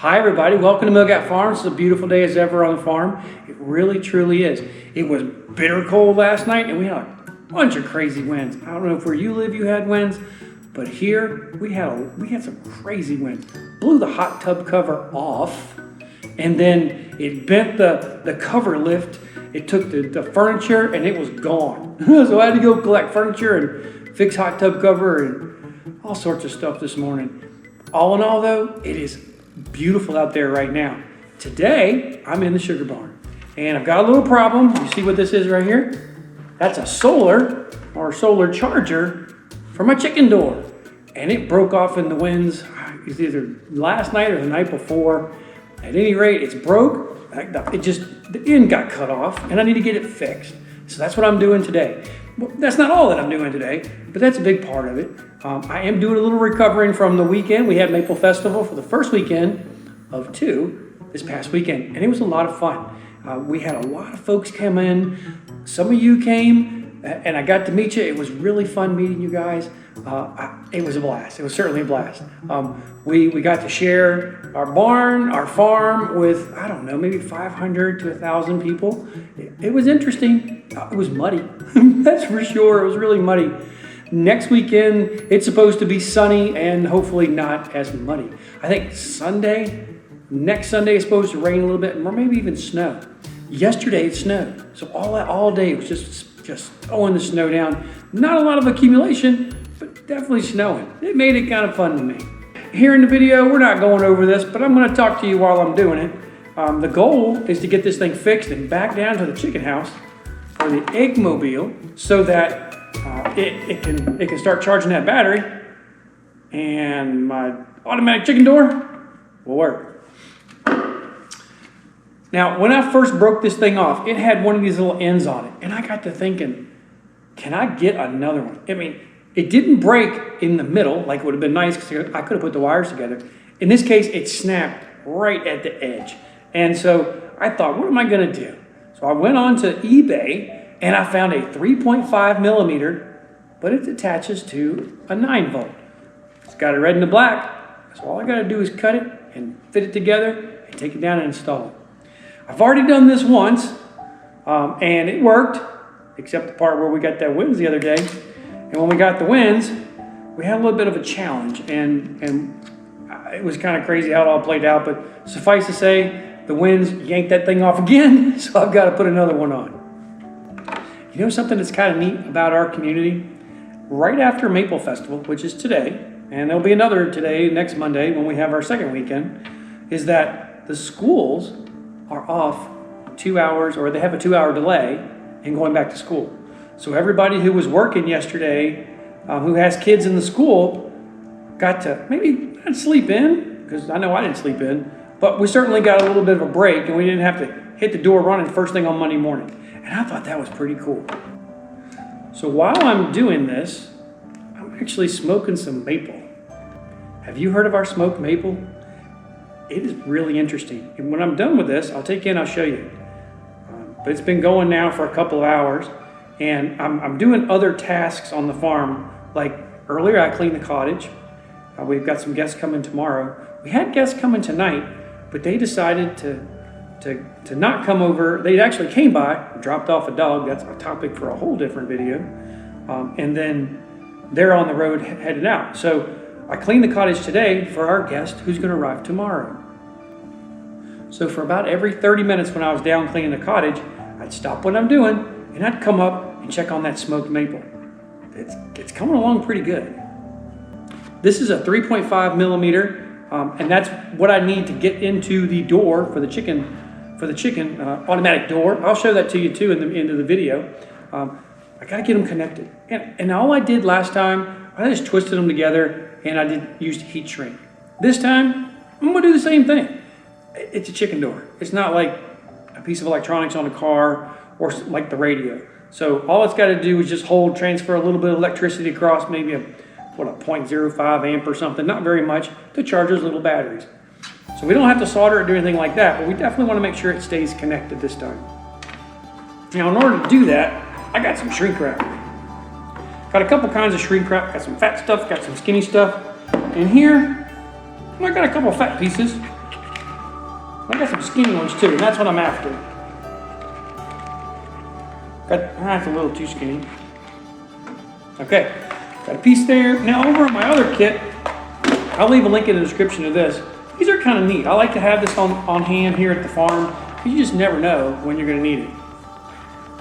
Hi everybody, welcome to Milgat Farm. It's a beautiful day as ever on the farm. It really truly is. It was bitter cold last night and we had a bunch of crazy winds. I don't know if where you live you had winds, but here we had some crazy winds. Blew the hot tub cover off and then it bent the cover lift. It took the furniture and it was gone. So I had to go collect furniture and fix hot tub cover and all sorts of stuff this morning. All in all though, it is beautiful out there right now. Today, I'm in the sugar barn and I've got a little problem. You see what this is right here? That's a solar charger for my chicken door. And it broke off in the winds. It's either last night or the night before. At any rate, it's broke. The end got cut off and I need to get it fixed. So that's what I'm doing today. Well, that's not all that I'm doing today, but that's a big part of it. I am doing a little recovering from the weekend. We had Maple Festival for the first weekend of 2 this past weekend, and it was a lot of fun. We had a lot of folks come in. Some of you came, and I got to meet you. It was really fun meeting you guys. It was a blast. It was certainly a blast. We got to share our barn, our farm with, I don't know, maybe 500 to 1,000 people. It was interesting. It was muddy. That's for sure. It was really muddy. Next weekend, it's supposed to be sunny and hopefully not as muddy. I think next Sunday is supposed to rain a little bit or maybe even snow. Yesterday it snowed. So all day it was just throwing the snow down. Not a lot of accumulation, but definitely snowing. It made it kind of fun to me. Here in the video, we're not going over this, but I'm gonna talk to you while I'm doing it. The goal is to get this thing fixed and back down to the chicken house or the egg mobile so that it can start charging that battery and my automatic chicken door will work. Now, when I first broke this thing off, it had one of these little ends on it. And I got to thinking, can I get another one? I mean, it didn't break in the middle like it would have been nice because I could have put the wires together. In this case, it snapped right at the edge. And so I thought, what am I gonna do? So I went on to eBay and I found a 3.5 millimeter, but it attaches to a 9 volt. It's got it red and the black. So all I gotta do is cut it and fit it together and take it down and install it. I've already done this once and it worked, except the part where we got that winds the other day. And when we got the winds, we had a little bit of a challenge and it was kind of crazy how it all played out, but suffice to say, the winds yanked that thing off again, so I've got to put another one on. You know something that's kind of neat about our community? Right after Maple Festival, which is today, and there'll be another today, next Monday, when we have our second weekend, is that the schools are off 2 hours, or they have a 2-hour delay in going back to school. So everybody who was working yesterday, who has kids in the school, got to maybe not sleep in, because I know I didn't sleep in, but we certainly got a little bit of a break and we didn't have to hit the door running first thing on Monday morning. And I thought that was pretty cool. So while I'm doing this, I'm actually smoking some maple. Have you heard of our smoked maple? It is really interesting. And when I'm done with this, I'll take you in, I'll show you. But it's been going now for a couple of hours and I'm doing other tasks on the farm. Like earlier I cleaned the cottage. We've got some guests coming tomorrow. We had guests coming tonight, but they decided to not come over. They actually came by, dropped off a dog. That's a topic for a whole different video. And then they're on the road headed out. So I cleaned the cottage today for our guest who's gonna arrive tomorrow. So for about every 30 minutes when I was down cleaning the cottage, I'd stop what I'm doing and I'd come up and check on that smoked maple. It's coming along pretty good. This is a 3.5 millimeter, and that's what I need to get into the door for the chicken automatic door. I'll show that to you too in the end of the video. I gotta get them connected. And all I did last time, I just twisted them together and I used heat shrink. This time, I'm gonna do the same thing. It's a chicken door. It's not like a piece of electronics on a car or like the radio. So all it's gotta do is just transfer a little bit of electricity across, maybe a 0.05 amp or something, not very much, to charge those little batteries. So we don't have to solder it or do anything like that, but we definitely want to make sure it stays connected this time. Now, in order to do that, I got some shrink wrap. Got a couple kinds of shrink wrap. Got some fat stuff, got some skinny stuff. And here, I got a couple fat pieces. I got some skinny ones too, and that's what I'm after. That's a little too skinny. Okay, got a piece there. Now over on my other kit, I'll leave a link in the description of this. These are kind of neat. I like to have this on hand here at the farm. You just never know when you're gonna need it.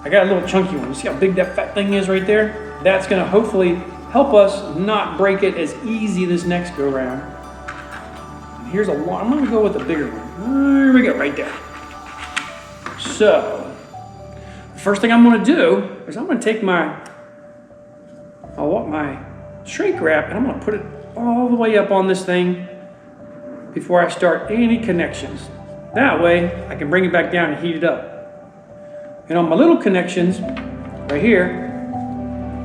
I got a little chunky one. You see how big that fat thing is right there? That's gonna hopefully help us not break it as easy this next go round. And here's a one. I'm gonna go with the bigger one. There we go, right there. So, the first thing I'm gonna do is I'm gonna take my shrink wrap and I'm gonna put it all the way up on this thing before I start any connections. That way, I can bring it back down and heat it up. And on my little connections, right here,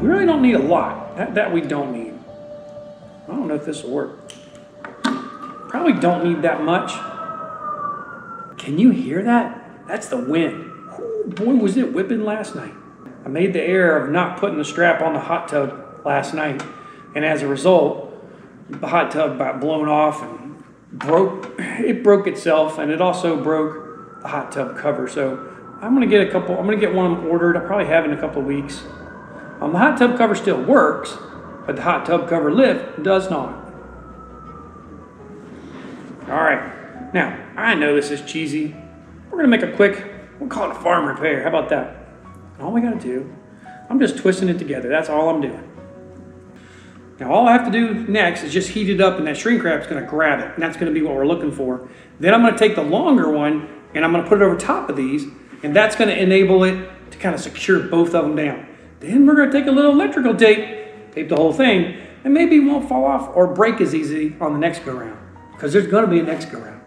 we really don't need a lot. That we don't need. I don't know if this will work. Probably don't need that much. Can you hear that? That's the wind. Oh, boy, was it whipping last night. I made the error of not putting the strap on the hot tub last night. And as a result, the hot tub got blown off and broke itself, and it also broke the hot tub cover. So I'm gonna get one ordered. I'll probably have it in a couple of weeks. The hot tub cover still works, but the hot tub cover lift does not. All right, now I know this is cheesy. We're gonna make a quick, we'll call it a farm repair. How about that? And all we gotta do, I'm just twisting it together. That's all I'm doing. Now all I have to do next is just heat it up, and that shrink wrap's gonna grab it, and that's gonna be what we're looking for. Then I'm gonna take the longer one and I'm gonna put it over top of these, and that's gonna enable it to kind of secure both of them down. Then we're gonna take a little electrical tape the whole thing, and maybe it won't fall off or break as easy on the next go round, because there's gonna be a next go round.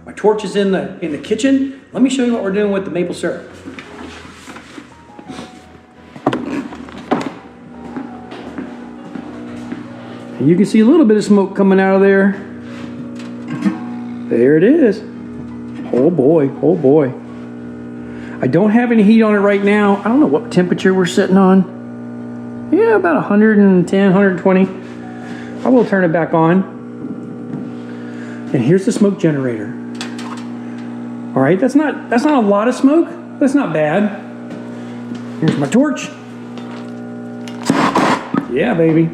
My torch is in the kitchen. Let me show you what we're doing with the maple syrup. And you can see a little bit of smoke coming out of there. There it is. Oh boy, oh boy. I don't have any heat on it right now. I don't know what temperature we're sitting on. Yeah, about 110, 120. I will turn it back on. And here's the smoke generator. All right, that's not a lot of smoke. That's not bad. Here's my torch. Yeah, baby.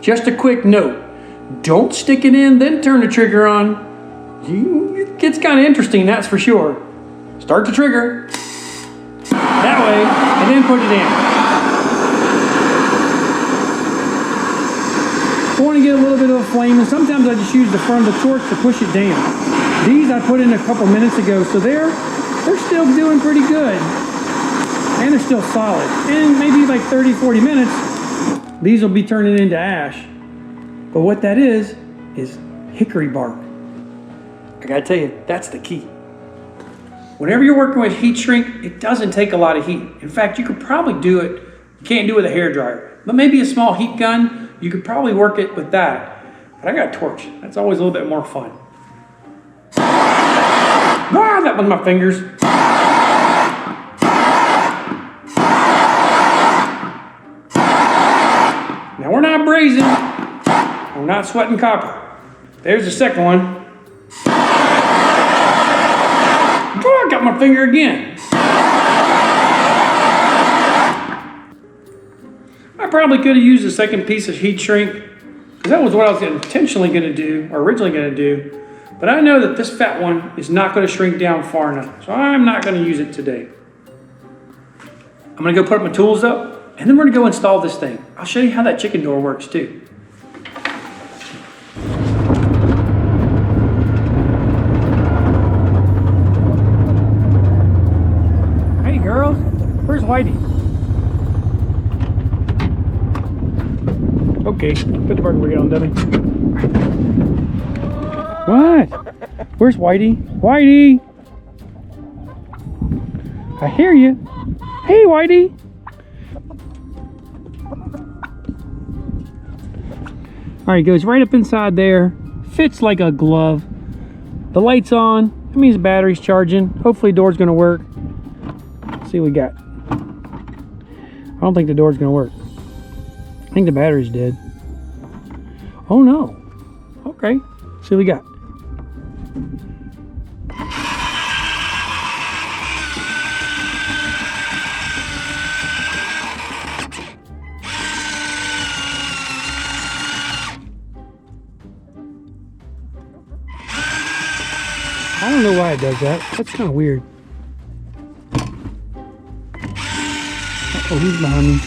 Just a quick note. Don't stick it in, then turn the trigger on. It gets kind of interesting, that's for sure. Start the trigger. That way, and then put it in. I want to get a little bit of a flame, and sometimes I just use the front of the torch to push it down. These I put in a couple minutes ago, so they're still doing pretty good. And they're still solid. And maybe like 30, 40 minutes, these will be turning into ash. But what that is hickory bark. I gotta tell you, that's the key. Whenever you're working with heat shrink, it doesn't take a lot of heat. In fact, you could probably do it, you can't do it with a hairdryer, but maybe a small heat gun, you could probably work it with that. But I got a torch. That's always a little bit more fun. Ah, that was my fingers. Now we're not braising. We're not sweating copper. There's the second one. Oh, I got my finger again. I probably could have used a second piece of heat shrink, because that was what I was intentionally going to do, or originally going to do. But I know that this fat one is not going to shrink down far enough, so I'm not going to use it today. I'm going to go put my tools up, and then we're going to go install this thing. I'll show you how that chicken door works too. Hey girls, where's Whitey? Okay, put the burger wheel on, dummy. What? Where's Whitey? Whitey! I hear you. Hey, Whitey! Alright, it goes right up inside there. Fits like a glove. The light's on. That means the battery's charging. Hopefully the door's gonna work. Let's see what we got. I don't think the door's gonna work. I think the battery's dead. Oh no. Okay. See what we got. I don't know why it does that. That's kind of weird. Oh, he's behind me.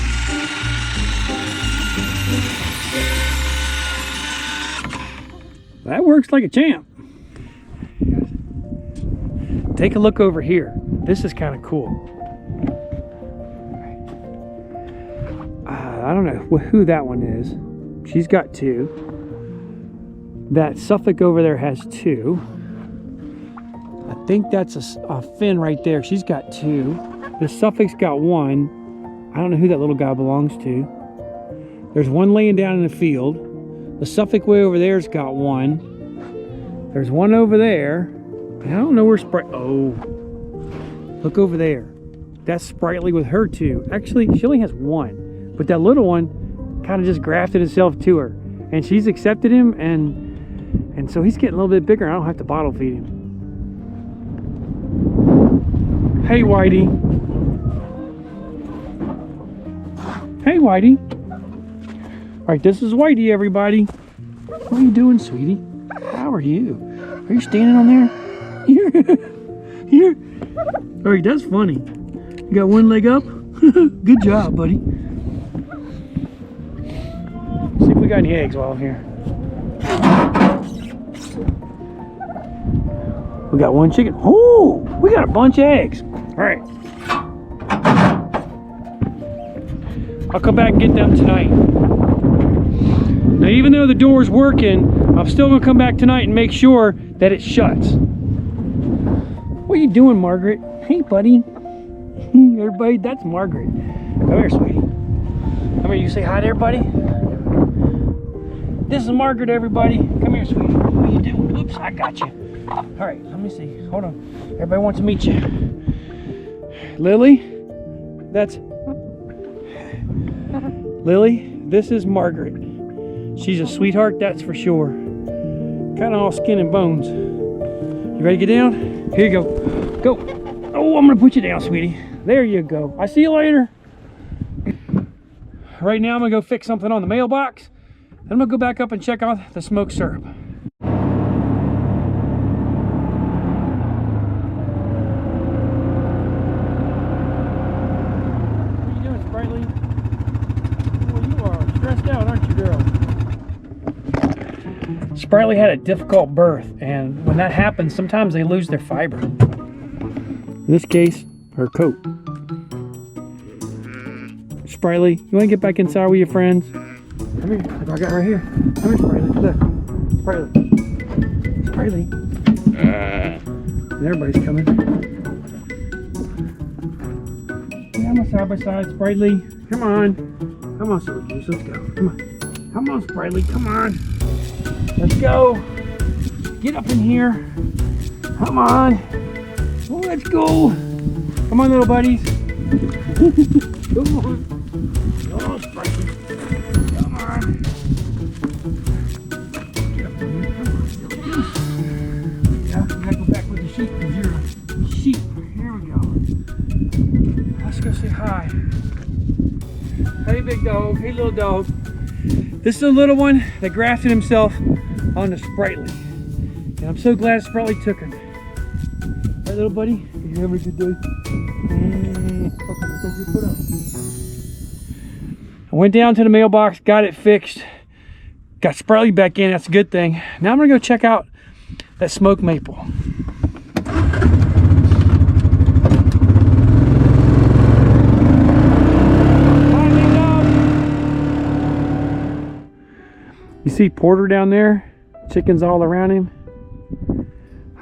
That works like a champ. Take a look over here. This is kind of cool. I don't know who that one is. She's got 2. That Suffolk over there has 2. I think that's a Finn right there. She's got 2. The Suffolk's got 1. I don't know who that little guy belongs to. There's one laying down in the field. The Suffolk way over there's got 1. There's one over there. And I don't know where oh, look over there. That's Sprightly with her 2. Actually, she only has 1. But that little one kind of just grafted itself to her. And she's accepted him, and so he's getting a little bit bigger. I don't have to bottle feed him. Hey, Whitey. Hey, Whitey. All right, this is Whitey, everybody. What are you doing, sweetie? How are you? Are you standing on there? Here. Here. All right, that's funny. You got one leg up? Good job, buddy. See if we got any eggs while I'm here. We got 1 chicken. Oh, we got a bunch of eggs. All right. I'll come back and get them tonight. Now, even though the door's working, I'm still gonna come back tonight and make sure that it shuts. What are you doing, Margaret? Hey, buddy. Everybody, that's Margaret. Come here, sweetie. Come here, you say hi to everybody. This is Margaret, everybody. Come here, sweetie. What are you doing? Oops, I got you. All right, let me see. Hold on. Everybody wants to meet you. Lily, that's Lily. This is Margaret. She's a sweetheart, that's for sure. Kind of all skin and bones. You ready to get down? Here you go. Go. Oh, I'm going to put you down, sweetie. There you go. I see you later. Right now, I'm going to go fix something on the mailbox. Then I'm going to go back up and check out the smoked syrup. What are you doing, Sprightly? Well, you are stressed out, aren't you, girl? Sprightly had a difficult birth, and when that happens, sometimes they lose their fiber. In this case, her coat. Sprightly, you want to get back inside with your friends? Come here. Look what I got right here. Come here, Sprightly. Look. Sprightly. Sprightly. And everybody's coming. Yeah, I'm a side by side, Sprightly. Come on. Come on, Silly Goose. Let's go. Come on. Come on, Sprightly. Come on. Let's go. Get up in here. Come on. Oh, let's go. Come on, little buddies. Come on. Oh, Sprightly. Come on. Get up in here. Come on, Silly Goose. Yeah, we gotta go back with the sheep because you're a sheep. Here we go. Let's go say hi. Hey, big dog. Hey, little dog. This is a little one that grafted himself on the Sprightly. And I'm so glad Sprightly took him. Right, little buddy? Are you having a good day? Okay, let's go get put up. I went down to the mailbox, got it fixed, got Sprightly back in. That's a good thing. Now I'm gonna go check out that smoked maple. You see Porter down there? Chickens all around him.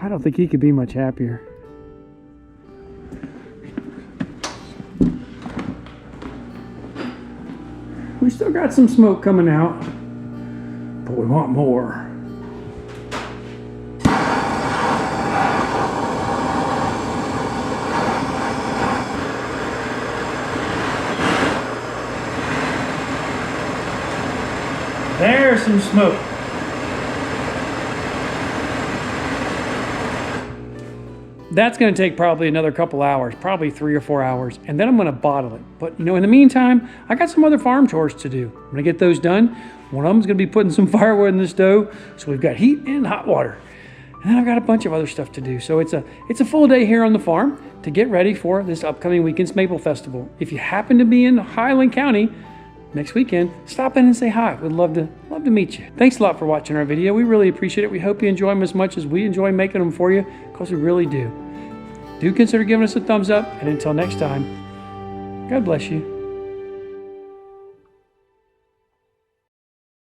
I don't think he could be much happier. We still got some smoke coming out, but we want more. There's some smoke. That's going to take probably another couple hours, probably 3 or 4 hours, and then I'm going to bottle it. But in the meantime, I got some other farm chores to do. I'm going to get those done. One of them is going to be putting some firewood in the stove, so we've got heat and hot water. And then I've got a bunch of other stuff to do. So it's a full day here on the farm to get ready for this upcoming weekend's Maple Festival. If you happen to be in Highland County next weekend, stop in and say hi. We'd love to meet you. Thanks a lot for watching our video. We really appreciate it. We hope you enjoy them as much as we enjoy making them for you, because we really do. Do consider giving us a thumbs up, and until next time, God bless you.